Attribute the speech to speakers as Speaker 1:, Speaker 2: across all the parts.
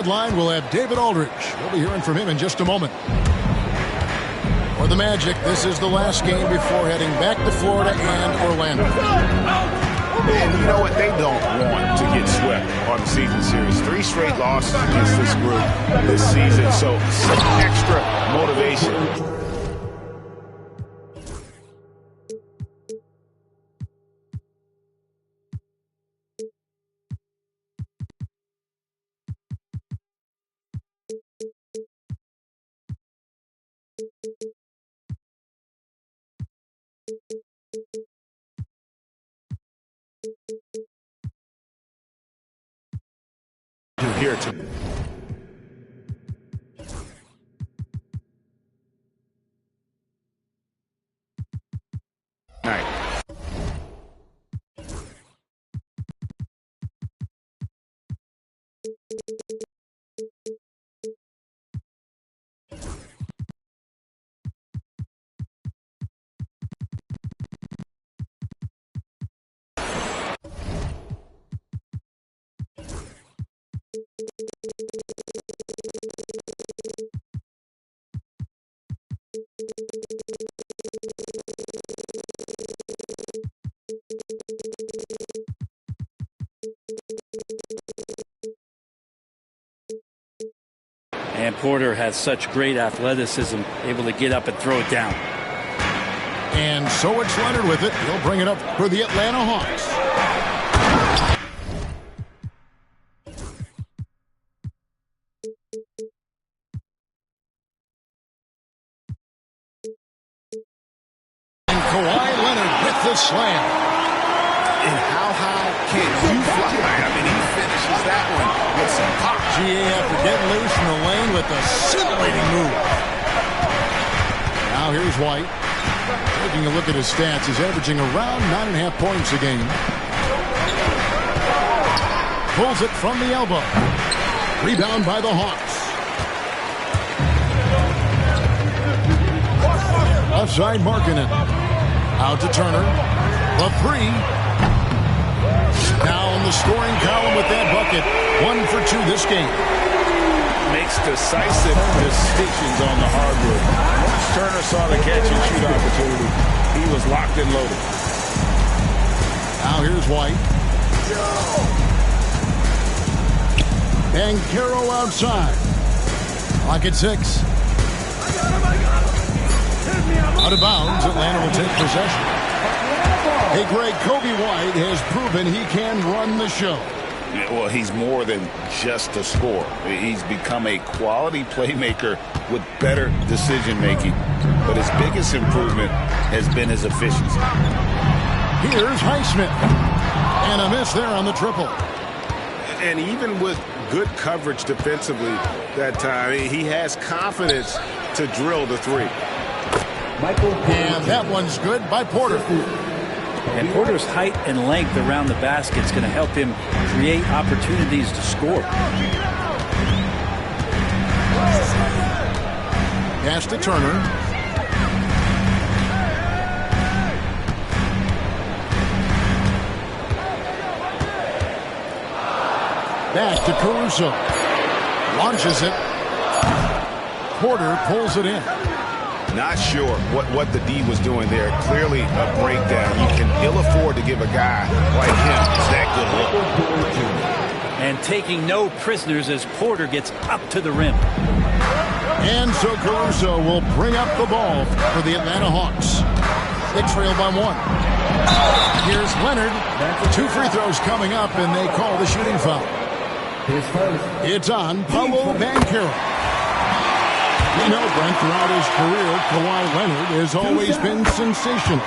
Speaker 1: Line will have David Aldridge. We'll be hearing from him in just a moment. For the Magic, this is the last game before heading back to Florida and Orlando.
Speaker 2: And you know what? They don't want to get swept on the season series. 3 straight losses against this group this season, so some extra motivation. Here to night.
Speaker 3: And Porter has such great athleticism, able to get up and throw it down.
Speaker 1: And so it's Leonard with it. He'll bring it up for the Atlanta Hawks. And Kawhi Leonard with the slam.
Speaker 2: And how high can you fly? I mean, he finishes that one with some pop.
Speaker 1: GA after getting loose in the lane with a scintillating move. Now here's White. Taking a look at his stats, he's averaging around 9.5 points a game. Pulls it from the elbow. Rebound by the Hawks. Offside marking it. Out to Turner. The 3. Now in the scoring column with that bucket. 1 for 2 this game.
Speaker 2: Makes decisive decisions on the hardwood. Once Turner saw the catch and shoot opportunity, he was locked and loaded.
Speaker 1: Now here's White. Banchero outside. Clock at 6. Out of bounds, Atlanta will take possession. Hey, Greg, Kobe White has proven he can run the show.
Speaker 2: Well, he's more than just a scorer. He's become a quality playmaker with better decision-making. But his biggest improvement has been his efficiency.
Speaker 1: Here's Highsmith. And a miss there on the triple.
Speaker 2: And even with good coverage defensively that time, he has confidence to drill the 3.
Speaker 1: And that one's good by Porter.
Speaker 3: And Porter's height and length around the basket is going to help him create opportunities to score.
Speaker 1: Pass to Turner. Back to Caruso. Launches it. Porter pulls it in.
Speaker 2: Not sure what the D was doing there. Clearly a breakdown. You can ill afford to give a guy like him that good look.
Speaker 3: And taking no prisoners as Porter gets up to the rim.
Speaker 1: And so Caruso will bring up the ball for the Atlanta Hawks. They trail by 1. Here's Leonard. 2 free throws coming up, and they call the shooting foul. It's on Paolo Banchero. You know, Brent, throughout his career, Kawhi Leonard has always been sensational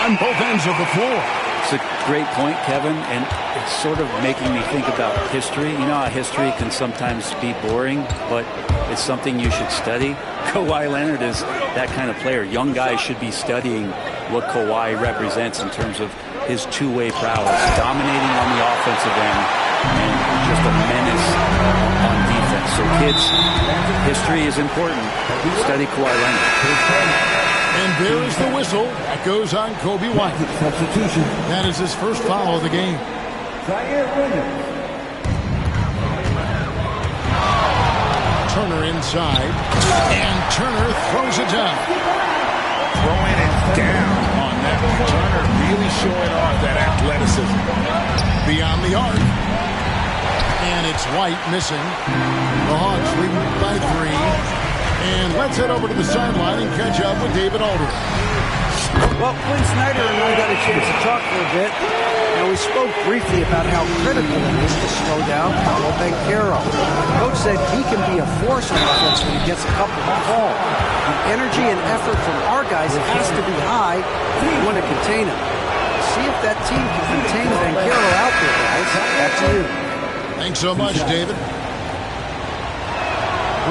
Speaker 1: on both ends of the floor.
Speaker 3: It's a great point, Kevin, and it's sort of making me think about history. You know how history can sometimes be boring, but it's something you should study. Kawhi Leonard is that kind of player. Young guys should be studying what Kawhi represents in terms of his two-way prowess, dominating on the offensive end, and just a menace on defense. So kids, history is important. Study Kawhi Leonard.
Speaker 1: And there is the whistle. That goes on Kobe White.
Speaker 4: Substitution.
Speaker 1: That is his first foul of the game. Turner inside. And Turner throws it down.
Speaker 2: Throwing it down on that one. Turner really showing off that athleticism.
Speaker 1: Beyond the arc. And it's White missing. The Hawks lead by 3. And let's head over to the sideline and catch up with David Aldridge.
Speaker 4: Well, Quinn Snyder and I got a chance to talk for a bit. And we spoke briefly about how critical it is to slow down Paolo Banchero. Coach said he can be a force on offense when he gets a couple of balls. The energy and effort from our guys has to be high if we want to contain him. See if that team can contain Banchero out there, guys. Back to you.
Speaker 1: Thanks so much, David.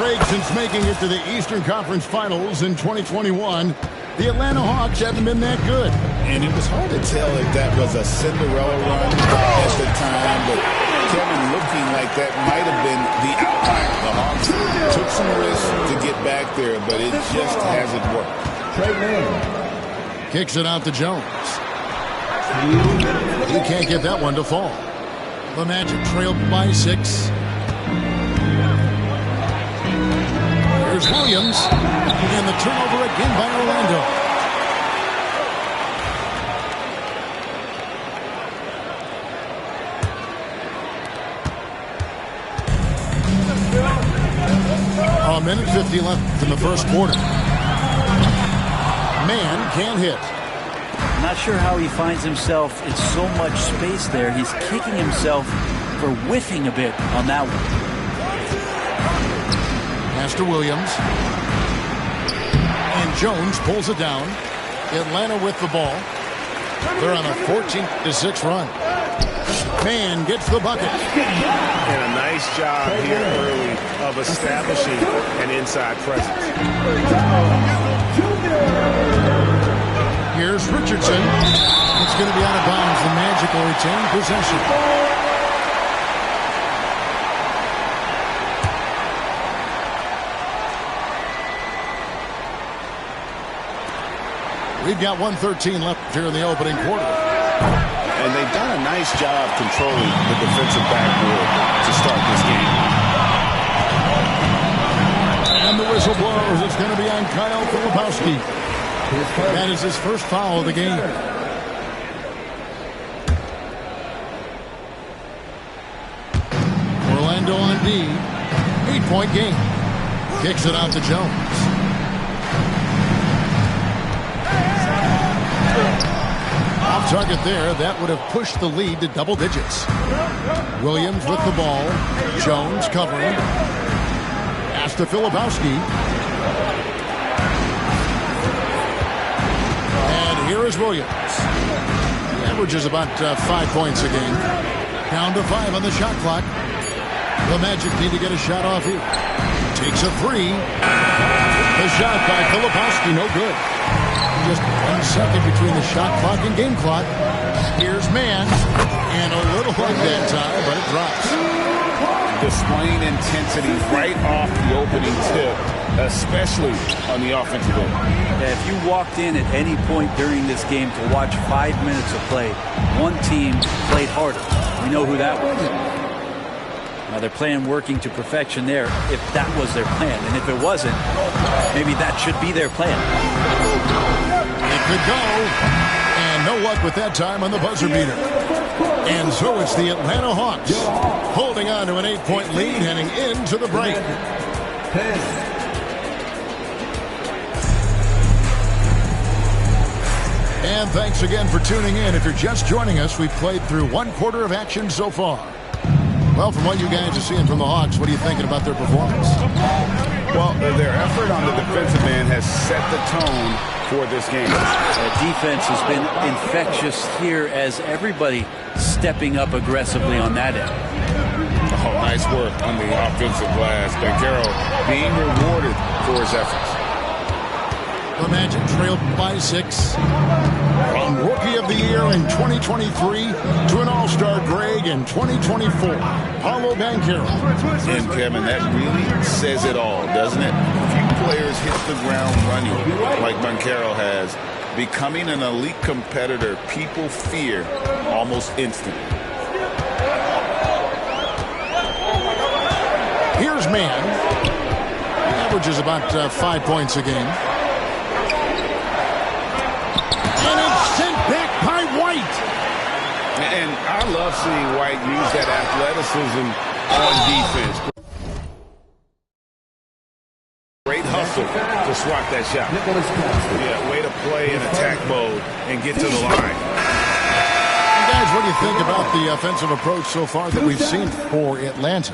Speaker 1: Greg, since making it to the Eastern Conference Finals in 2021, the Atlanta Hawks haven't been that good.
Speaker 2: And it was hard to tell if that was a Cinderella run at the time, but Kevin, looking like that might have been the outlier. The Hawks took some risks to get back there, but it just hasn't worked.
Speaker 1: Kicks it out to Jones. He can't get that one to fall. The Magic trailed by 6. Here's Williams. And the turnover again by Orlando. A minute 50 left in the first quarter. Man can't hit.
Speaker 3: Not sure how he finds himself in so much space there. He's kicking himself for whiffing a bit on that one.
Speaker 1: Pass to Williams. And Jones pulls it down. Atlanta with the ball. They're on a 14-6 run. Man gets the bucket.
Speaker 5: And a nice job here early of establishing an inside presence.
Speaker 1: Here's Richardson. It's going to be out of bounds. The Magic will retain possession. We've got 1:13 left here in the opening quarter.
Speaker 2: And they've done a nice job controlling the defensive backboard to start this game.
Speaker 1: And the whistle blows. It's going to be on Kyle Filipowski. That is his first foul of the game. Orlando on D. 8-point game. Kicks it out to Jones. Off target there. That would have pushed the lead to double digits. Williams with the ball. Jones covering. Pass to Filipowski. And here is Williams. He averages about 5 points a game. Down to 5 on the shot clock. The Magic need to get a shot off here. Takes a 3. The shot by Filipowski, no good. Just 1 second between the shot clock and game clock. Here's Man. And a little like that time, but it drops.
Speaker 2: Displaying intensity right off the opening tip, especially on the offensive end.
Speaker 3: Yeah, if you walked in at any point during this game to watch 5 minutes of play, one team played harder. We know who that was. Now they're playing working to perfection there if that was their plan. And if it wasn't, maybe that should be their plan.
Speaker 1: It could go. And no luck with that time on the buzzer beater. And so it's the Atlanta Hawks holding on to an 8-point lead heading into the break. And thanks again for tuning in. If you're just joining us, we've played through 1 quarter of action so far. Well, from what you guys are seeing from the Hawks, what are you thinking about their performance?
Speaker 2: Well, their effort on the defensive end has set the tone for this game.
Speaker 3: Defense has been infectious here as everybody stepping up aggressively on that end.
Speaker 2: Oh, nice work on the offensive glass. Banchero being rewarded for his efforts.
Speaker 1: The Magic trailed by 6. From Rookie of the Year in 2023 to an All-Star Greg in 2024, Paolo Banchero.
Speaker 2: And Kevin, that really says it all, doesn't it? Few players hit the ground running like Banchero has. Becoming an elite competitor, people fear almost instantly.
Speaker 1: Here's Man. averages about 5 points a game. And it's sent back by White.
Speaker 2: And I love seeing White use that athleticism on defense. Great hustle to swat that shot. Yeah, way to play in attack mode and get to the line.
Speaker 1: And guys, what do you think about the offensive approach so far that we've seen for Atlanta?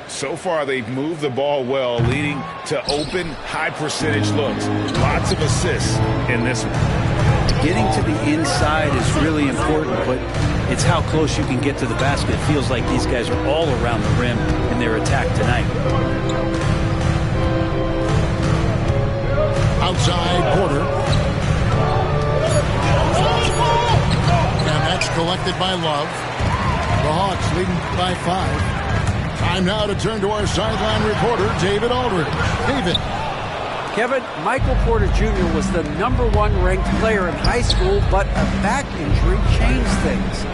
Speaker 2: So far, they've moved the ball well, leading to open, high-percentage looks. Lots of assists in this one.
Speaker 3: Getting to the inside is really important, but it's how close you can get to the basket. It feels like these guys are all around the rim in their attack tonight.
Speaker 1: Outside Porter. And that's collected by Love. The Hawks leading by 5. Time now to turn to our sideline reporter, David Aldridge. David.
Speaker 4: Kevin, Michael Porter Jr. was the #1 ranked player in high school, but a back injury changed things.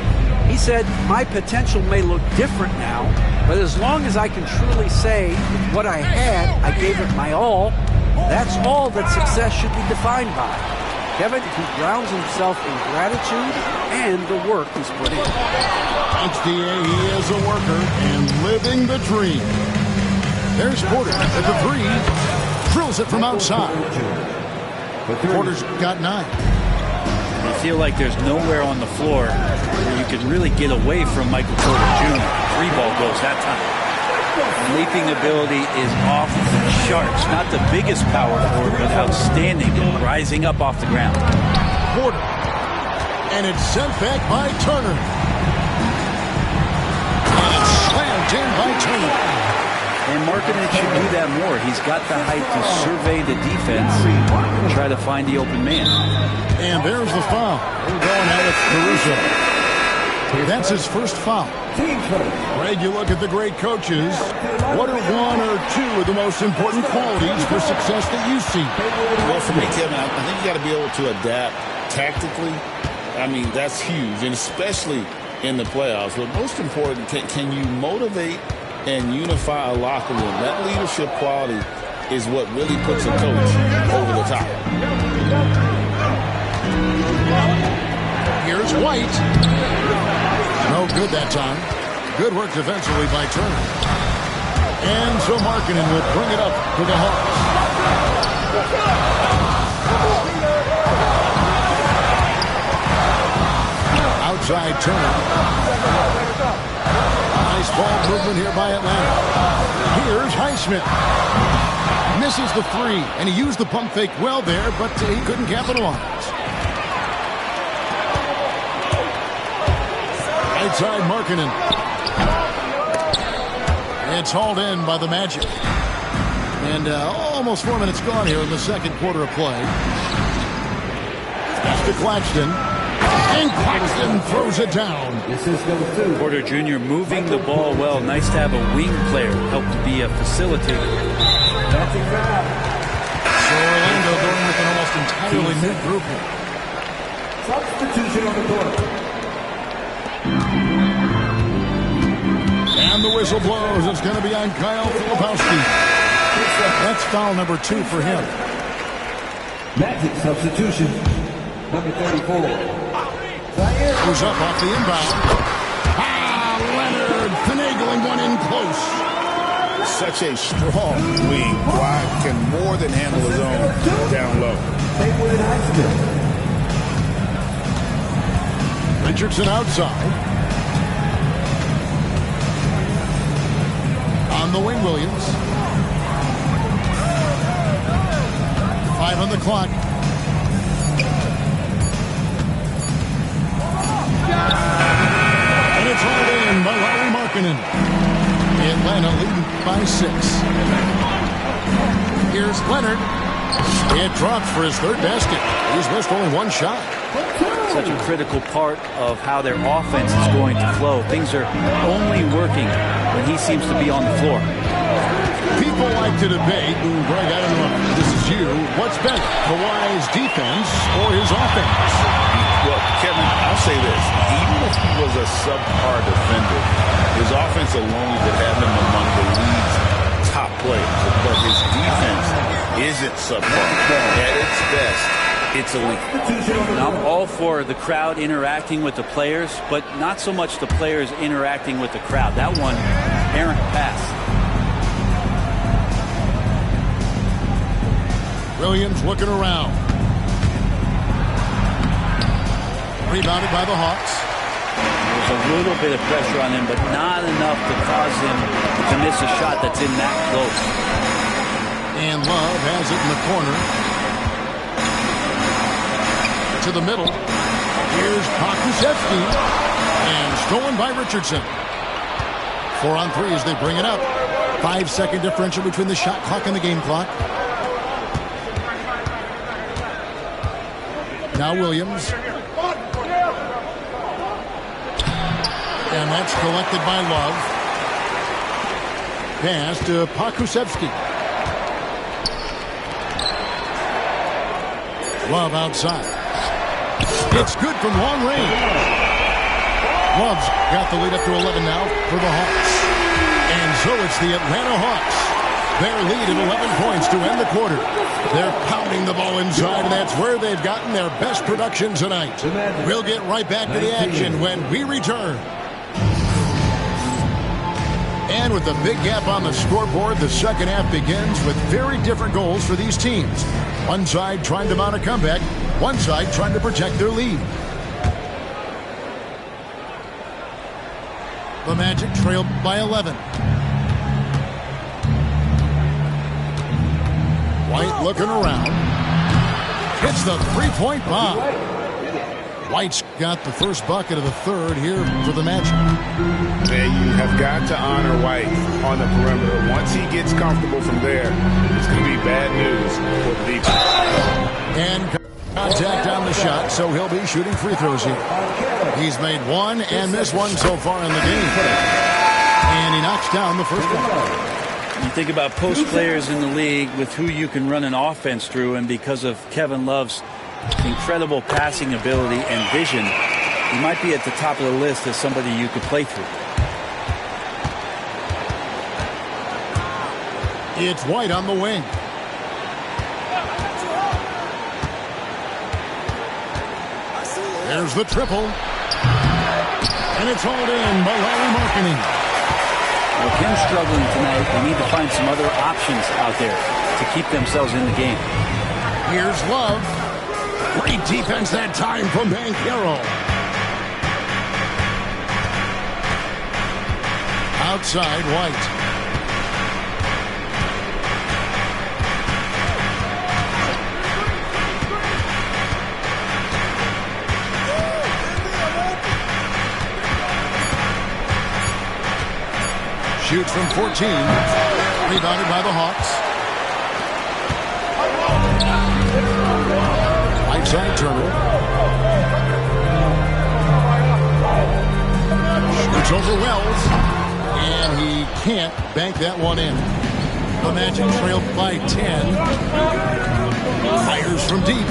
Speaker 4: He said, "My potential may look different now, but as long as I can truly say with what I had, I gave it my all, that's all that success should be defined by." Kevin, he grounds himself in gratitude and the work he's put in.
Speaker 1: HDA, he is a worker and living the dream. There's Porter at the 3. Drills it from outside. Porter's got 9.
Speaker 3: I feel like there's nowhere on the floor where you can really get away from Michael Porter Jr. 3 ball goes that time. Leaping ability is off the charts. Not the biggest power forward, but outstanding and rising up off the ground.
Speaker 1: Porter. And it's sent back by Turner. And it's slammed in by Turner.
Speaker 3: And Markkanen should do that more. He's got the height to survey the defense and try to find the open man.
Speaker 1: And there's the foul. We're going at it, Caruso. That's his first foul. Greg, you look at the great coaches. What are 1 or 2 of the most important qualities for success that you see?
Speaker 2: Well, for me, Kevin, I think you got to be able to adapt tactically. I mean, that's huge, and especially in the playoffs. But most important, can you motivate and unify a locker room? That leadership quality is what really puts a coach over the top.
Speaker 1: Here's White. No good that time. Good work defensively by Turner. And so Markkanen will bring it up to the Hawks. Outside Turner. Nice ball movement here by Atlanta. Here's Highsmith. Misses the 3, and he used the pump fake well there, but he couldn't capitalize. Outside Markkanen. It's hauled in by the Magic. And almost 4 minutes gone here in the second quarter of play. That's to Claxton. And Claxton throws it down.
Speaker 3: Porter Jr. moving the ball well. Nice to have a wing player help to be a facilitator.
Speaker 1: So Orlando going with an almost entirely new group here.
Speaker 6: Substitution on the court.
Speaker 1: And the whistle blows. It's going to be on Kyle Filipowski. That's foul number 2 for him.
Speaker 6: Magic substitution. Number 34.
Speaker 1: Who's up off the inbound. Leonard finagling one in close.
Speaker 2: Such a strong wing. Kawhi can more than handle his own down low.
Speaker 1: Richardson outside. On the wing, Williams. 5 on the clock. And it's hauled in by Larry Markkanen. Atlanta leading by 6. Here's Leonard. It drops for his 3rd basket. He's missed only 1 shot.
Speaker 3: Such a critical part of how their offense is going to flow. Things are only working when he seems to be on the floor.
Speaker 1: People like to debate, and Greg, I don't know if this is you, what's better, Kawhi's defense or his offense?
Speaker 2: Well, Kevin, I'll say this. Even if he was a subpar defender, his offense alone would have him among the league's top players. But his defense isn't subpar. At its best, it's elite.
Speaker 3: Now, I'm all for the crowd interacting with the players, but not so much the players interacting with the crowd. That one, errant pass.
Speaker 1: Williams looking around. Rebounded by the Hawks.
Speaker 3: There's a little bit of pressure on him, but not enough to cause him to miss a shot that's in that close.
Speaker 1: And Love has it in the corner. To the middle. Here's Pokusevski. And stolen by Richardson. 4 on 3 as they bring it up. 5-second differential between the shot clock and the game clock. Now Williams. And that's collected by Love. Pass to Pokusevski. Love outside. It's good from long range. Love's got the lead up to 11 now for the Hawks. And so it's the Atlanta Hawks. Their lead of 11 points to end the quarter. They're pounding the ball inside, and that's where they've gotten their best production tonight. We'll get right back to the action when we return. And with a big gap on the scoreboard, the second half begins with very different goals for these teams. One side trying to mount a comeback, one side trying to protect their lead. The Magic trailed by 11. White looking around. Hits the three-point bomb. White's got the first bucket of the third here for the Magic.
Speaker 5: And you have got to honor White on the perimeter. Once he gets comfortable from there, it's going to be bad news for the defense.
Speaker 1: And contact on the shot, so he'll be shooting free throws here. He's made one and missed one so far in the game. And he knocks down the first one.
Speaker 3: You think about post players in the league with who you can run an offense through, and because of Kevin Love's incredible passing ability and vision, he might be at the top of the list as somebody you could play through.
Speaker 1: It's White on the wing. There's the triple. And it's hauled in by Larry Marketing.
Speaker 3: With him struggling tonight, they need to find some other options out there to keep themselves in the game.
Speaker 1: Here's Love. Great defense that time from Banchero. Outside, White. Shoots from 14. Rebounded by the Hawks. Right side Turner. Shoots over Wells. And he can't bank that one in. The Magic trailed by 10. Fires from deep.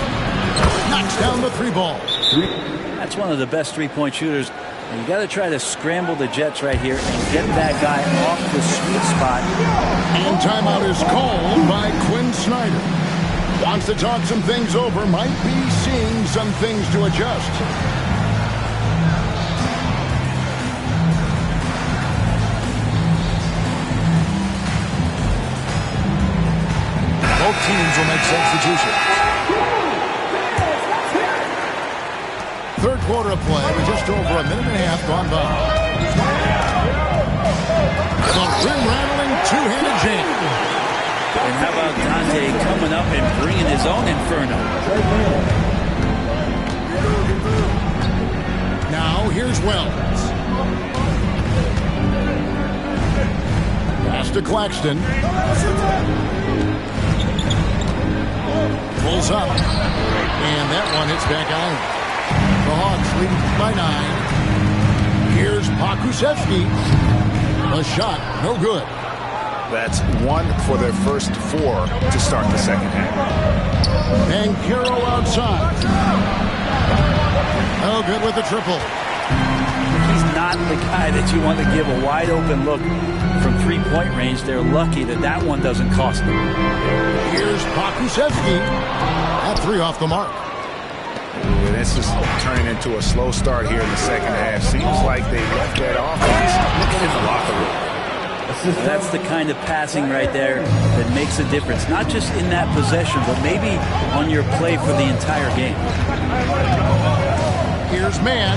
Speaker 1: Knocks down the three ball.
Speaker 3: That's one of the best three-point shooters. And you got to try to scramble the Jets right here and get that guy off the sweet spot.
Speaker 1: And timeout is called by Quinn Snyder. Wants to talk some things over. Might be seeing some things to adjust. Both teams will make substitutions. Third quarter of play with just over a minute and a half gone by. The rim-rattling two-handed jam.
Speaker 3: And how about Dante coming up and bringing his own inferno?
Speaker 1: Now here's Wells. Pass to Claxton. Pulls up. And that one hits back iron. The Hawks lead by 9. Here's Pokusevski. A shot, no good.
Speaker 5: That's one for their first 4 to start the second half.
Speaker 1: And Banchero outside. Oh, good with the triple.
Speaker 3: He's not the guy that you want to give a wide open look from three-point range. They're lucky that that one doesn't cost them.
Speaker 1: Here's Pokusevski. That three off the mark.
Speaker 5: And this is turning into a slow start here in the second half. Seems like they left that offense in the locker room.
Speaker 3: That's the kind of passing right there that makes a difference, not just in that possession, but maybe on your play for the entire game.
Speaker 1: Here's Mann.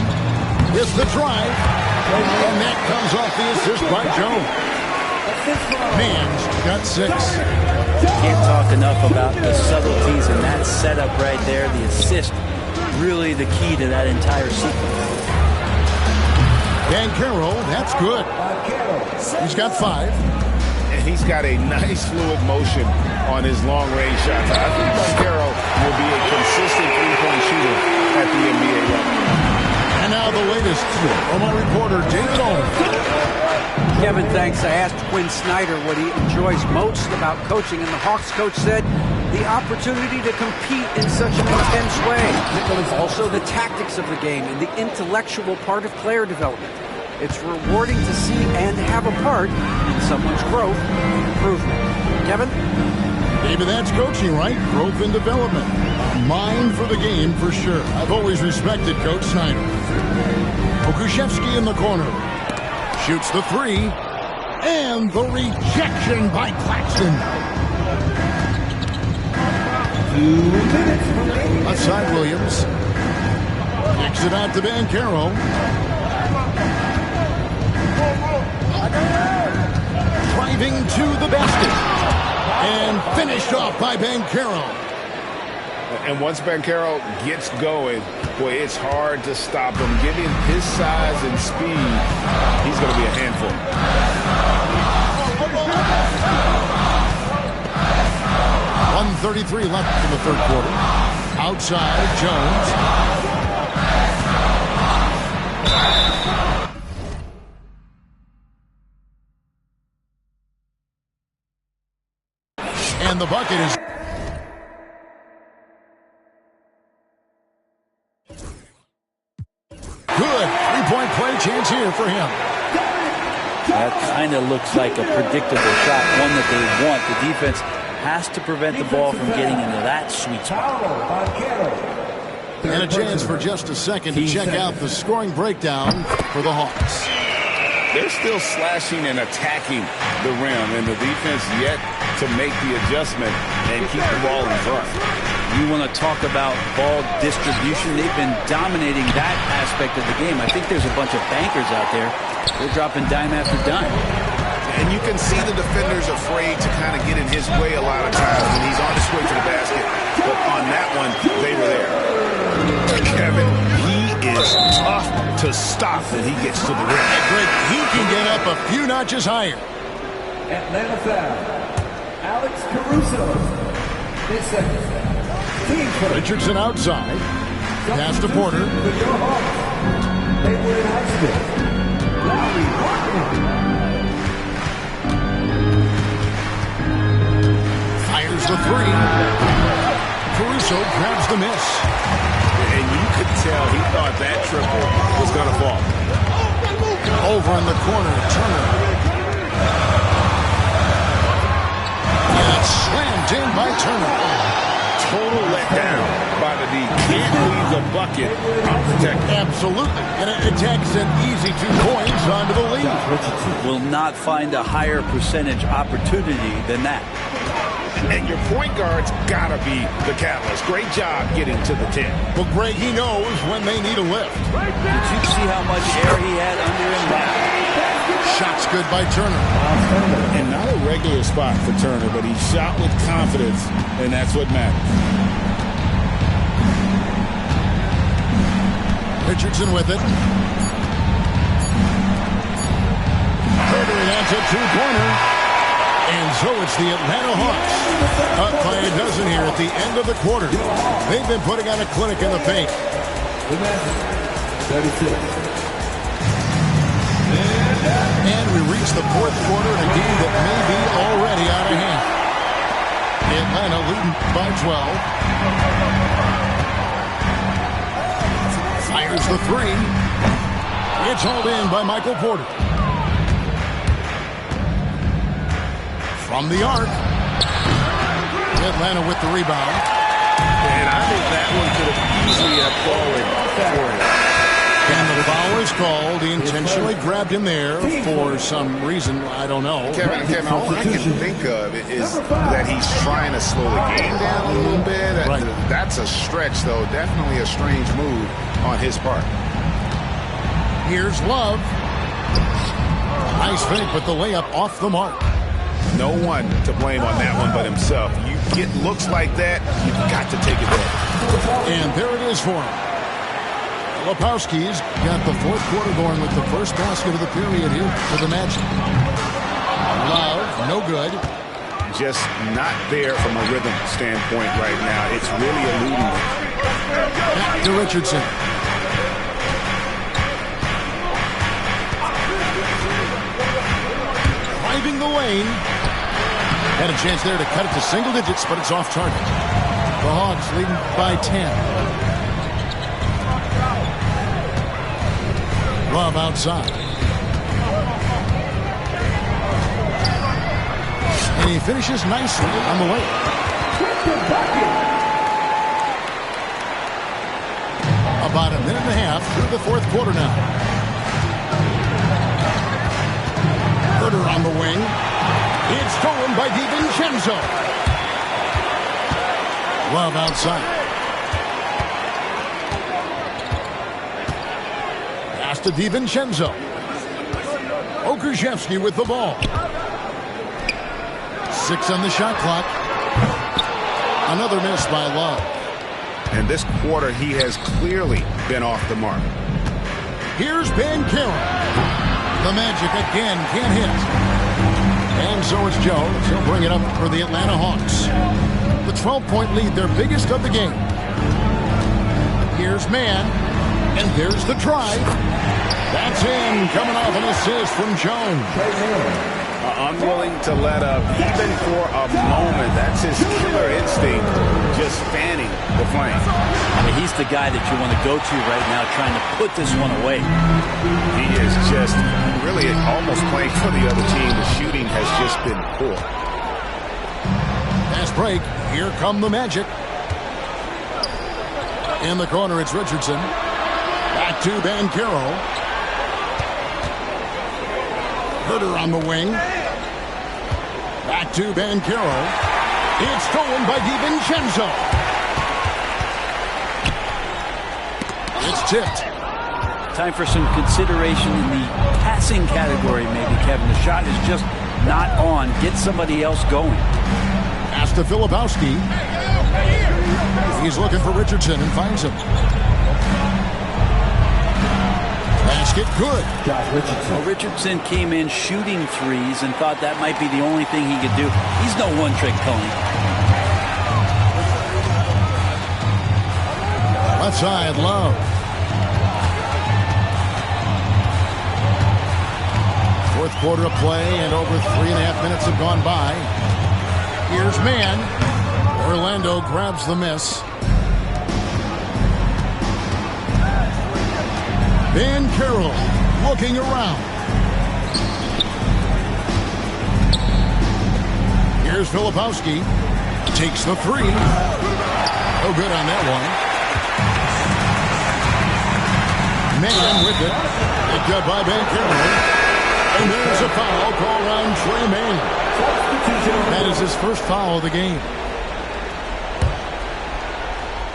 Speaker 1: Here's the drive. And that comes off the assist by Jones. Mann's got 6.
Speaker 3: Can't talk enough about the subtleties in that setup right there. The assist, really the key to that entire sequence.
Speaker 1: Banchero, that's good. He's got 5.
Speaker 5: And he's got a nice fluid motion on his long-range shots. I think Banchero will be a consistent three-point shooter at the NBA level.
Speaker 1: And now the latest from our reporter, David Owen.
Speaker 4: Kevin, thanks. I asked Quinn Snyder what he enjoys most about coaching, and the Hawks coach said the opportunity to compete in such an intense way. Also the tactics of the game and the intellectual part of player development. It's rewarding to see and have a part in someone's growth and improvement. Kevin?
Speaker 1: Maybe that's coaching, right? Growth and development. A mind for the game for sure. I've always respected Coach Snyder. Pokusevski in the corner. Shoots the 3. And the rejection by Claxton.
Speaker 6: 2 minutes.
Speaker 1: Outside Williams. Kicks it out to Banchero. Driving to the basket. And finished off by Banchero.
Speaker 5: And once Banchero gets going, boy, it's hard to stop him. Given his size and speed, he's going to be a handful.
Speaker 1: 1:33 left in the third quarter. Outside, Jones. And the bucket is good. Three-point play chance here for him.
Speaker 3: That kind of looks like a predictable shot, one that they want. The defense has to prevent the ball from getting into that sweet spot.
Speaker 1: And a chance for just a second to check out the scoring breakdown for the Hawks.
Speaker 5: They're still slashing and attacking the rim, and the defense yet to make the adjustment and keep the ball in front.
Speaker 3: You want to talk about ball distribution. They've been dominating that aspect of the game. I think there's a bunch of bankers out there. They're dropping dime after dime.
Speaker 5: And you can see the defenders afraid to kind of get in his way a lot of times when he's on his way to the basket. But on that one, they were there. Kevin, he is tough to stop when he gets to the rim.
Speaker 1: Great. He can get up a few notches higher.
Speaker 6: Atlanta foul. Alex Caruso. 8 seconds. Team foul.
Speaker 1: Richardson outside. Pass to Porter.
Speaker 6: For your Hawks. Haywood and Highsmith. Lowry Martin.
Speaker 1: Fires the 3. Caruso grabs the miss.
Speaker 5: And you could tell he thought that triple was going to fall.
Speaker 1: Over in the corner, Turner. And slammed in by Turner.
Speaker 5: Total letdown by the D. Can't leave the bucket unprotected.
Speaker 1: Absolutely. And it takes an easy 2 points onto the lead.
Speaker 3: Will not find a higher percentage opportunity than that.
Speaker 5: And your point guard's got to be the catalyst. Great job getting to the 10.
Speaker 1: Well, Greg, he knows when they need a lift.
Speaker 3: Did you see how much air he had under him?
Speaker 1: Shot's good by Turner.
Speaker 5: And not a regular spot for Turner, but he shot with confidence, and that's what matters.
Speaker 1: Richardson with it. Turner, that's a 2-pointer. And so it's the Atlanta Hawks up by a dozen here at the end of the quarter. They've been putting on a clinic in the paint.
Speaker 6: 36.
Speaker 1: And we reach the fourth quarter in a game that may be already out of hand. Atlanta leading by 12. Fires the 3. It's hauled in by Michael Porter. From the arc. Atlanta with the rebound.
Speaker 5: And I think that one could have easily have fallen for him.
Speaker 1: And the foul is called. He intentionally grabbed him there for some reason. I don't know.
Speaker 5: Kevin, all I can think of is that he's trying to slow the game down a little bit.
Speaker 1: Right.
Speaker 5: That's a stretch, though. Definitely a strange move on his part.
Speaker 1: Here's Love. Nice fake, but the layup off the mark.
Speaker 5: No one to blame on that one but himself. You get looks like that, you've got to take it there.
Speaker 1: And there it is for him. Lepowski's got the fourth quarter going with the first basket of the period here for the Magic. Love, no good.
Speaker 5: Just not there from a rhythm standpoint right now. It's really eluding him.
Speaker 1: Back to Richardson. Driving the lane. Had a chance there to cut it to single digits, but it's off target. The Hawks leading by 10. Love outside. And he finishes nicely on the way. About a minute and a half through the fourth quarter now. Herter on the wing. It's stolen by DiVincenzo. Love outside. Pass to DiVincenzo. Okrzewski with the ball. 6 on the shot clock. Another miss by Love.
Speaker 5: And this quarter, he has clearly been off the mark.
Speaker 1: Here's Banchero. The Magic again can't hit. And so it's Jones. He'll bring it up for the Atlanta Hawks. The 12-point lead, their biggest of the game. Here's Mann. And there's the drive. That's in, coming off an assist from Jones.
Speaker 5: Unwilling to let up, even for a moment. That's his killer instinct, just fanning the flame.
Speaker 3: I mean, he's the guy that you want to go to right now, trying to put this one away.
Speaker 5: He is just really almost playing for the other team. The shooting has just been poor.
Speaker 1: Fast break. Here come the Magic. In the corner, it's Richardson. Back to Banchero. Herter on the wing. Back to Banchero. It's stolen by DiVincenzo. It's tipped.
Speaker 3: Time for some consideration in the passing category, maybe, Kevin. The shot is just not on. Get somebody else going.
Speaker 1: Pass to Filipowski. He's looking for Richardson and finds him. Basket good.
Speaker 3: Well, Richardson came in shooting threes and thought that might be the only thing he could do. He's no one-trick pony.
Speaker 1: Left side, Love. Fourth quarter of play, and over 3.5 minutes have gone by. Here's Mann. Orlando grabs the miss. Banchero looking around. Here's Filipowski. Takes the three. No good on that one. Mann with it. Picked up by Banchero. And there's a foul called on Trey Mann. That is his first foul of the game.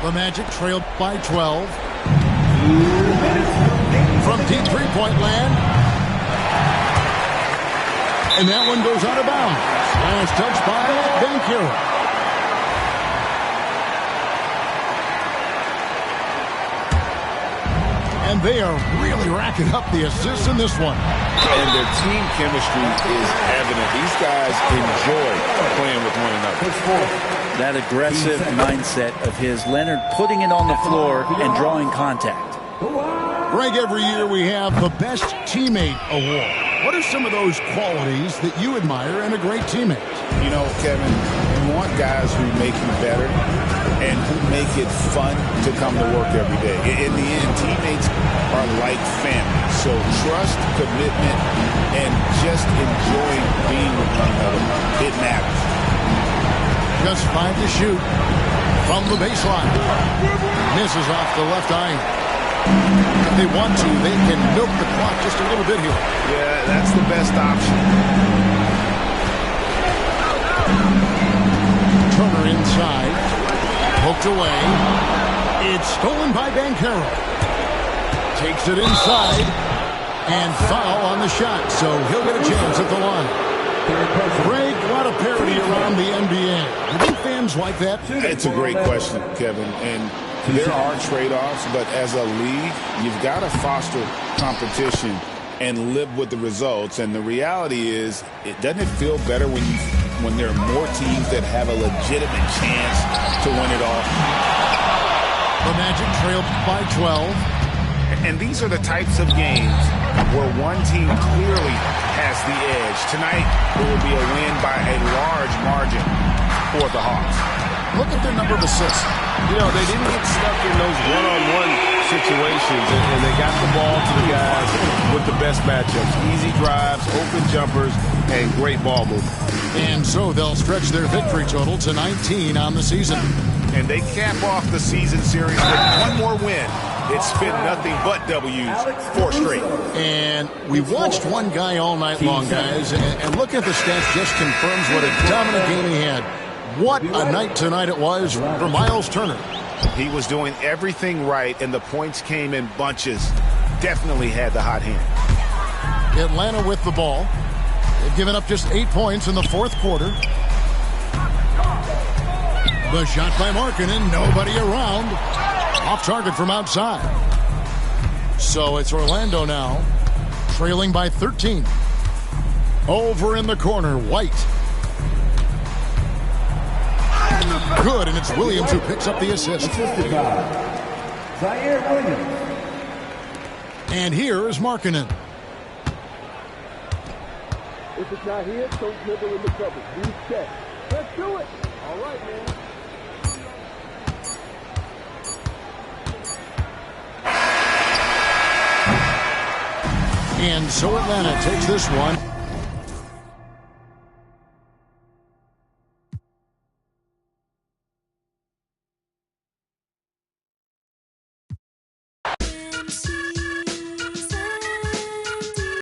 Speaker 1: The Magic trailed by 12. From deep three-point land. And that one goes out of bounds. Last touch by Banchero. And they are really racking up the assists in this one.
Speaker 5: And their team chemistry is evident. These guys enjoy playing with one another.
Speaker 3: That aggressive mindset of his. Leonard putting it on the floor and drawing contact.
Speaker 1: Greg, every year we have the Best Teammate Award. What are some of those qualities that you admire in a great teammate?
Speaker 5: You know, Kevin,
Speaker 2: You want guys who make you better and who make it fun to come to work every day. In the end, teammates are like family. So trust, commitment, and just enjoying being with one another. It matters.
Speaker 1: Just 5 to shoot from the baseline. Misses off the left eye. If they want to, they can milk the clock just a little bit here.
Speaker 5: Yeah, that's the best option.
Speaker 1: Turner inside. Poked away. It's stolen by Banchero. Takes it inside. And foul on the shot, so he'll get a chance at the line. Greg, a lot of parity around the NBA. Do you think fans like that?
Speaker 2: It's a great question, Kevin. And there are trade-offs, but as a league, you've got to foster competition and live with the results. And the reality is, doesn't it feel better when there are more teams that have a legitimate chance to win it all?
Speaker 1: The Magic trail by 12.
Speaker 5: And these are the types of games where one team clearly has the edge. Tonight, it will be a win by a large margin for the Hawks.
Speaker 1: Look at their number of assists.
Speaker 7: You know, they didn't get stuck in those one-on-one situations, and they got the ball to the guys with the best matchups. Easy drives, open jumpers, and great ball movement.
Speaker 1: And so they'll stretch their victory total to 19 on the season.
Speaker 5: And they cap off the season series with one more win. It's been nothing but W's, 4 straight.
Speaker 1: And we watched one guy all night long, guys, and looking at the stats just confirms what a dominant game he had. What a night tonight it was for Miles Turner.
Speaker 5: He was doing everything right, and the points came in bunches. Definitely had the hot hand.
Speaker 1: Atlanta with the ball. They've given up just 8 points in the fourth quarter. The shot by Markkanen, nobody around. Off target from outside. So it's Orlando now, trailing by 13. Over in the corner, White. Good, and it's Williams who picks up the assist.
Speaker 6: Zaire Williams.
Speaker 1: And here is Markkanen.
Speaker 6: If it's not here, don't dribble in the cover. Use check. Let's do it. All right, man.
Speaker 1: And so Atlanta takes this one.